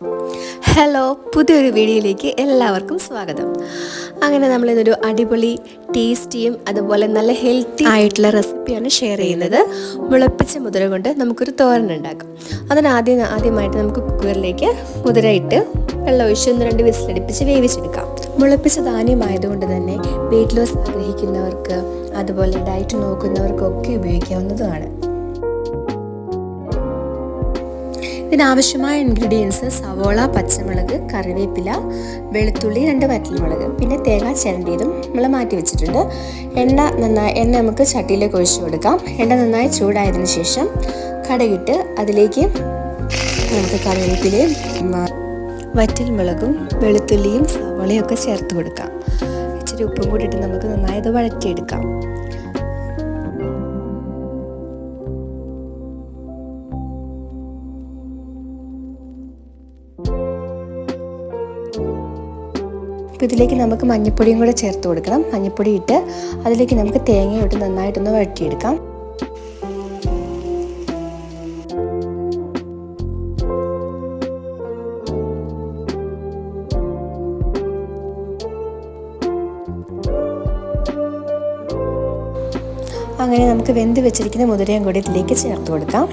Hello, പുതിയൊരു വീഡിയോയിലേക്ക് എല്ലാവർക്കും സ്വാഗതം. അങ്ങനെ നമ്മളിതൊരു അടിപൊളി ടേസ്റ്റിയും അതുപോലെ നല്ല ഹെൽത്തി ആയിട്ടുള്ള റെസിപ്പിയാണ് ഷെയർ ചെയ്യുന്നത്. മുളപ്പിച്ച മുതിര കൊണ്ട് നമുക്കൊരു തോരൻ ഉണ്ടാക്കാം. ആദ്യമായിട്ട് നമുക്ക് കുക്കറിലേക്ക് മുതിര ഇട്ട് വെള്ളം ഒഴിച്ച് 1-2 വിസിലടിപ്പിച്ച് വേവിച്ചെടുക്കാം. മുളപ്പിച്ച ധാന്യമായതുകൊണ്ട് തന്നെ വെയിറ്റ് ലോസ് ആഗ്രഹിക്കുന്നവർക്ക് അതുപോലെ ഡയറ്റ് നോക്കുന്നവർക്കൊക്കെ ഉപയോഗിക്കാവുന്നതാണ്. ഇതിനാവശ്യമായ ഇൻഗ്രീഡിയൻസ്: സവോള, പച്ചമുളക്, കറിവേപ്പില, വെളുത്തുള്ളി, 2 വറ്റൽമുളക്, പിന്നെ തേങ്ങ ചിരണ്ടിയതും നമ്മൾ മാറ്റി വെച്ചിട്ടുണ്ട്. എണ്ണ നമുക്ക് ചട്ടിയിലേക്ക് ഒഴിച്ചു കൊടുക്കാം. എണ്ണ നന്നായി ചൂടായതിനു ശേഷം കടുകിട്ട് അതിലേക്ക് നമുക്ക് കറിവേപ്പിലയും വറ്റൽമുളകും വെളുത്തുള്ളിയും സവോളയും ഒക്കെ ചേർത്ത് കൊടുക്കാം. ഇച്ചിരി ഉപ്പും കൂടി ഇട്ട് നമുക്ക് നന്നായി അത് വഴറ്റിയെടുക്കാം. ഇതിലേക്ക് നമുക്ക് മഞ്ഞൾപ്പൊടിയും കൂടെ ചേർത്ത് കൊടുക്കണം. മഞ്ഞൾപ്പൊടി ഇട്ട് അതിലേക്ക് നമുക്ക് തേങ്ങ ഇട്ട് നന്നായിട്ടൊന്ന് വഴറ്റിയെടുക്കാം. അങ്ങനെ നമുക്ക് വെന്ത് വെച്ചിരിക്കുന്ന മുതിരയും കൂടി ഇതിലേക്ക് ചേർത്ത് കൊടുക്കാം.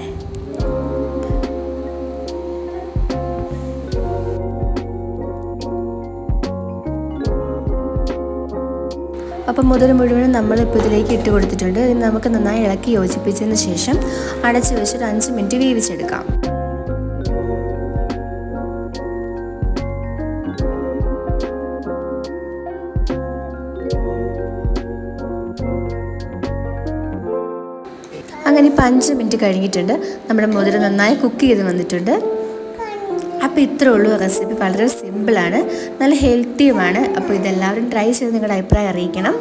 അപ്പം മുതിര മുഴുവനും നമ്മളിപ്പോൾ ഇതിലേക്ക് ഇട്ട് കൊടുത്തിട്ടുണ്ട്. ഇത് നമുക്ക് നന്നായി ഇളക്കി യോജിപ്പിച്ചതിന് ശേഷം അടച്ച് വെച്ചൊരു 5 മിനിറ്റ് വേവിച്ചെടുക്കാം. അങ്ങനെ ഇപ്പോൾ 5 മിനിറ്റ് കഴിഞ്ഞിട്ടുണ്ട്. നമ്മുടെ മുതിര നന്നായി കുക്ക് ചെയ്ത് വന്നിട്ടുണ്ട്. അപ്പോൾ ഇത്രേ ഉള്ളൂ. റെസിപ്പി വളരെ സിമ്പിളാണ്, നല്ല ഹെൽത്തിയുമാണ്. അപ്പോൾ ഇതെല്ലാവരും ട്രൈ ചെയ്ത് നിങ്ങളുടെ അഭിപ്രായം അറിയിക്കണം.